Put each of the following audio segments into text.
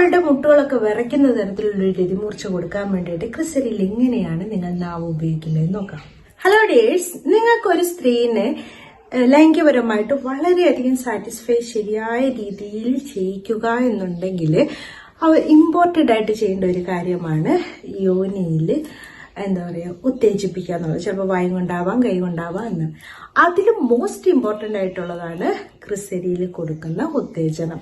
നിങ്ങളുടെ മുട്ടുകളൊക്കെ വിറയ്ക്കുന്ന തരത്തിലുള്ള ഒരു രതിമൂർച്ച കൊടുക്കാൻ വേണ്ടിയിട്ട് ക്രിസലിൽ എങ്ങനെയാണ് നിങ്ങൾ നാവ് ഉപയോഗിക്കുന്നത് നോക്കാം. ഹലോ ഡിയേഴ്സ്, നിങ്ങൾക്കൊരു സ്ത്രീനെ ലൈംഗികപരമായിട്ട് വളരെയധികം സാറ്റിസ്ഫൈ ശരിയായ രീതിയിൽ ചെയ്യിക്കുക എന്നുണ്ടെങ്കിൽ അവർ ഇമ്പോർട്ടൻ്റ് ആയിട്ട് ചെയ്യേണ്ട ഒരു കാര്യമാണ് യോനിയിൽ ഉത്തേജിപ്പിക്കുക എന്നുള്ളത്. ചിലപ്പോൾ വായും കൊണ്ടാവാം, കൈ കൊണ്ടാവാം എന്ന്. അതിൽ മോസ്റ്റ് ഇമ്പോർട്ടൻ്റ് ആയിട്ടുള്ളതാണ് ക്രിസലിയിൽ കൊടുക്കുന്ന ഉത്തേജനം.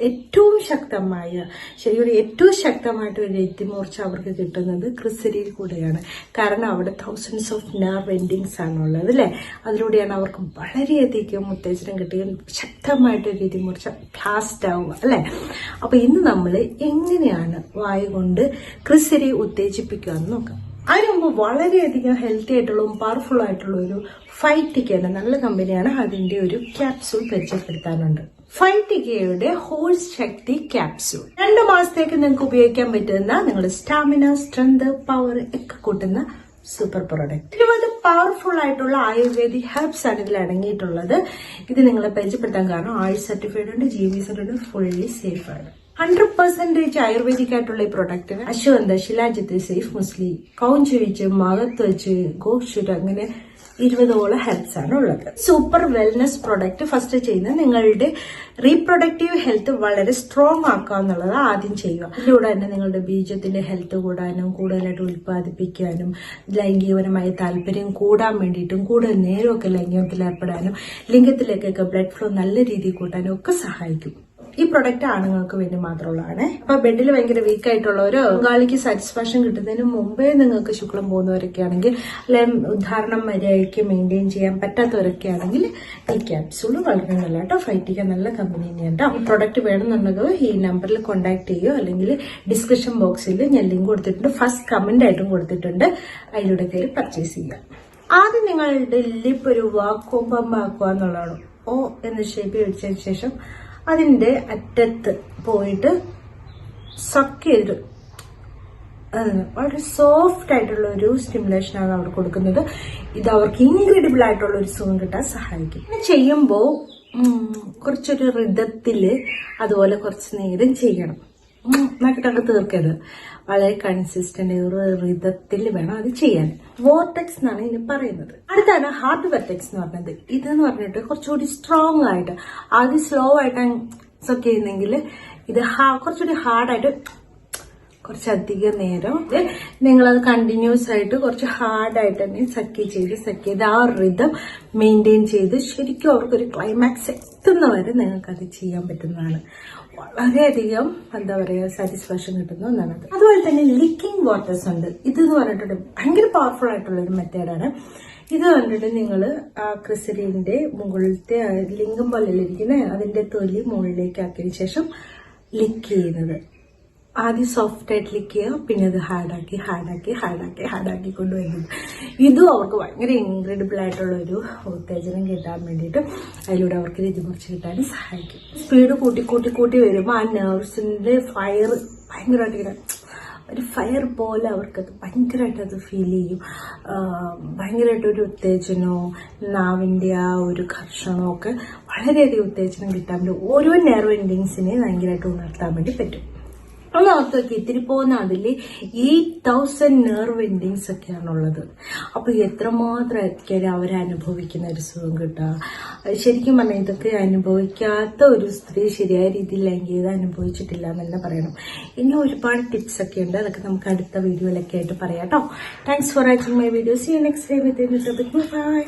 ഏറ്റവും ശക്തമായിട്ട് ഒരു രതിമൂർച്ച അവർക്ക് കിട്ടുന്നത് ക്രിസലിയിൽ കൂടെയാണ്. കാരണം അവിടെ തൗസൻഡ്സ് ഓഫ് നെർവ് എൻഡിങ്സ് ആണുള്ളത് അല്ലേ. അതിലൂടെയാണ് അവർക്ക് വളരെയധികം ഉത്തേജനം കിട്ടുകയും ശക്തമായിട്ട് ഒരു രതിമൂർച്ച ഫാസ്റ്റ് ആവുക അല്ലേ. അപ്പൊ ഇന്ന് നമ്മൾ എങ്ങനെയാണ് വായ കൊണ്ട് ക്രിസലി ഉത്തേജിപ്പിക്കുക എന്ന് നോക്കാം. അതിന് മുമ്പ് വളരെയധികം ഹെൽത്തി ആയിട്ടുള്ളതും പവർഫുൾ ആയിട്ടുള്ള ഒരു ഫൈറ്റിക്കയുടെ നല്ല കമ്പനിയാണ്. അതിന്റെ ഒരു ക്യാപ്സൂൾ പരിചയപ്പെടുത്താനുണ്ട്. ഫൈറ്റിക്കയുടെ ഹോഴ്സ് ശക്തി ക്യാപ്സൂൾ 2 മാസത്തേക്ക് നിങ്ങൾക്ക് ഉപയോഗിക്കാൻ പറ്റുന്ന നിങ്ങളുടെ സ്റ്റാമിന, സ്ട്രെങ്ത്, പവർ ഒക്കെ കൂട്ടുന്ന സൂപ്പർ പ്രോഡക്റ്റ്. 20 പവർഫുൾ ആയിട്ടുള്ള ആയുർവേദിക് ഹെർബ്സ് ആണ് ഇതിൽ അടങ്ങിയിട്ടുള്ളത്. ഇത് നിങ്ങളെ പരിചയപ്പെടുത്താൻ കാരണം ആയുഷ് സർട്ടിഫൈഡ് ഉണ്ട്, GV സർട്ടിഫൈഡ്, ഫുള്ളി സേഫ് ആണ്. 100% ആയുർവേദിക് ആയിട്ടുള്ള ഈ പ്രൊഡക്റ്റിന് അശ്വഗന്ധ, ശിലാജിത്ത്, സേഫ് മുസ്ലി, കൗഞ്ചുവിച്ച്, മകത്വച്ച്, ഗോക്ഷുര അങ്ങനെ 20ഓളം ഹെൽപ്സ് ആണ് ഉള്ളത്. സൂപ്പർ വെൽനസ് പ്രൊഡക്റ്റ് ഫസ്റ്റ് ചെയ്യുന്നത് നിങ്ങളുടെ റീപ്രൊഡക്റ്റീവ് ഹെൽത്ത് വളരെ സ്ട്രോങ് ആക്കുക എന്നുള്ളത് ആദ്യം ചെയ്യുക. ഇതിലൂടെ തന്നെ നിങ്ങളുടെ ബീജത്തിന്റെ ഹെൽത്ത് കൂടാനും കൂടുതലായിട്ട് ഉൽപ്പാദിപ്പിക്കാനും ലൈംഗികപരമായ താല്പര്യം കൂടാൻ വേണ്ടിയിട്ടും കൂടുതൽ നേരമൊക്കെ ലൈംഗികത്തിൽ ഏർപ്പെടാനും ലിംഗത്തിലേക്കൊക്കെ ബ്ലഡ് ഫ്ലോ നല്ല രീതിയിൽ കൂട്ടാനും ഒക്കെ സഹായിക്കും. ഈ പ്രൊഡക്റ്റ് ആണുങ്ങൾക്ക് വേണ്ടി മാത്രമുള്ളതാണ്. അപ്പൊ ബെഡിൽ ഭയങ്കര വീക്ക് ആയിട്ടുള്ളവരോ പങ്കാളിക്ക് സാറ്റിസ്ഫാക്ഷൻ കിട്ടുന്നതിന് മുമ്പേ നിങ്ങൾക്ക് ശുക്ലം പോകുന്നവരൊക്കെ ആണെങ്കിൽ, അല്ലെങ്കിൽ ഉദാഹരണം മര്യാദയ്ക്ക് മെയിൻറ്റെയിൻ ചെയ്യാൻ പറ്റാത്തവരൊക്കെ ആണെങ്കിൽ ഈ ക്യാപ്സൂൾ വളരെ നല്ല കേട്ടോ. ഫൈറ്റിക്ക നല്ല കമ്പനി തന്നെയാണ് കേട്ടോ. ഈ പ്രൊഡക്റ്റ് വേണമെന്നുണ്ടെങ്കിൽ ഈ നമ്പറിൽ കോൺടാക്ട് ചെയ്യുക, അല്ലെങ്കിൽ ഡിസ്ക്രിപ്ഷൻ ബോക്സിൽ ഞാൻ ലിങ്ക് കൊടുത്തിട്ടുണ്ട്, ഫസ്റ്റ് കമന്റ് ആയിട്ടും കൊടുത്തിട്ടുണ്ട്. അതിലൂടെ കയറി പർച്ചേസ് ചെയ്യുക. ആദ്യം നിങ്ങളുടെ ലിപ്പ് ഒരു വാക്കോമ്പമാക്കുക എന്നുള്ളതാണ്. ഓ എന്ന ഷേപ്പ് വെച്ചതിന് ശേഷം അതിന്റെ അറ്റത്ത് പോയിട്ട് സക്ക് ചെയ്ത് വളരെ സോഫ്റ്റ് ആയിട്ടുള്ള ഒരു സ്റ്റിമുലേഷൻ ആണ് അവർ കൊടുക്കുന്നത്. ഇത് അവർക്ക് ഇൻക്രെഡിബിൾ ആയിട്ടുള്ള ഒരു സുഖം കിട്ടാൻ സഹായിക്കും. ഇത് ചെയ്യുമ്പോൾ കുറച്ചൊരു റിതത്തില് അതുപോലെ കുറച്ച് നേരം ചെയ്യണം. നക്കിട്ടൊക്കെ തീർക്കരുത്. വളരെ കൺസിസ്റ്റന്റ് ഒരു റിതത്തിൽ വേണം അത് ചെയ്യാൻ. വോർട്ടെക്സ് എന്നാണ് ഇതിന് പറയുന്നത്. അടുത്താണ് ഹാർഡ് വെർട്ടെക്സ് എന്ന് പറഞ്ഞത്. ഇതെന്ന് പറഞ്ഞിട്ട് കുറച്ചുകൂടി സ്ട്രോങ് ആയിട്ട്, ആദ്യം സ്ലോ ആയിട്ടാണ് സക്ക് ചെയ്യുന്നെങ്കിൽ ഇത് കുറച്ചുകൂടി ഹാർഡായിട്ട് കുറച്ചധികം നേരം നിങ്ങളത് കണ്ടിന്യൂസ് ആയിട്ട് കുറച്ച് ഹാർഡായിട്ട് തന്നെ സക്ക് ചെയ്ത് ആ റിതം മെയിൻറ്റെയിൻ ചെയ്ത് ശരിക്കും അവർക്കൊരു ക്ലൈമാക്സ് എത്തുന്നവരെ നിങ്ങൾക്കത് ചെയ്യാൻ പറ്റുന്നതാണ്. വളരെയധികം സാറ്റിസ്ഫാക്ഷൻ കിട്ടുന്ന ഒന്നാണ്. അതുപോലെ തന്നെ ലിക്കിംഗ് വാട്ടേഴ്സ് ഉണ്ട്. ഇതെന്ന് പറഞ്ഞിട്ടുണ്ട് ഭയങ്കര പവർഫുൾ ആയിട്ടുള്ള ഒരു മെത്തേഡാണ്. ഇത് കണ്ടിട്ട് നിങ്ങൾ ആ ക്രിസലിന്റെ മുകളിലത്തെ ലിംഗം പോലെ ഇരിക്കുന്ന അതിന്റെ തൊലി മുകളിലേക്ക് ആക്കിയതിനു ശേഷം ലിക്ക് ചെയ്യുന്നത്. ആദ്യം സോഫ്റ്റ് ആയിട്ട് ലിക്ക് ചെയ്യുക, പിന്നെ അത് ഹാർഡാക്കി കൊണ്ടുവരുന്നത്. ഇതും അവർക്ക് ഭയങ്കര ഇൻക്രെഡിബിൾ ആയിട്ടുള്ള ഒരു ഉത്തേജനം കിട്ടാൻ വേണ്ടിയിട്ട് അതിലൂടെ അവർക്ക് രതിമൂർച്ച കിട്ടാനും സഹായിക്കും. സ്പീഡ് കൂട്ടി വരുമ്പോൾ ആ നെർവ്സിന്റെ ഫയർ ഭയങ്കരമായിട്ട് ഒരു ഫയർ പോലെ അവർക്കത് ഭയങ്കരമായിട്ട് അത് ഫീൽ ചെയ്യും. ഭയങ്കരമായിട്ടൊരു ഉത്തേജനവും നാവിന്റെ ആ ഒരു ഘർഷണവും ഒക്കെ വളരെയധികം ഉത്തേജനം കിട്ടാൻ വേണ്ടി ഓരോ നെർവ് എൻഡിങ്സിനെ ഭയങ്കരമായിട്ട് ഉണർത്താൻ വേണ്ടി പറ്റും. ഒന്ന് ഓർത്തൊക്കെ ഇത്തിരി പോകുന്ന അതിൽ 8000 നെർവ് എൻഡിങ്സ് ഒക്കെയാണുള്ളത്. അപ്പൊ എത്രമാത്രം അവരനുഭവിക്കുന്ന ഒരു സുഖം കിട്ടുക. ശരിക്കും പറഞ്ഞാൽ ഇതൊക്കെ അനുഭവിക്കാത്ത ഒരു സ്ത്രീ ശരിയായ രീതിയിൽ ലൈംഗികത അനുഭവിച്ചിട്ടില്ല എന്ന് തന്നെ പറയണം. ഇനി ഒരുപാട് ടിപ്സ് ഒക്കെ ഉണ്ട്, അതൊക്കെ നമുക്ക് അടുത്ത വീഡിയോയിലൊക്കെ ആയിട്ട് പറയാം കേട്ടോ. Thanks for watching my video. See you next day with by.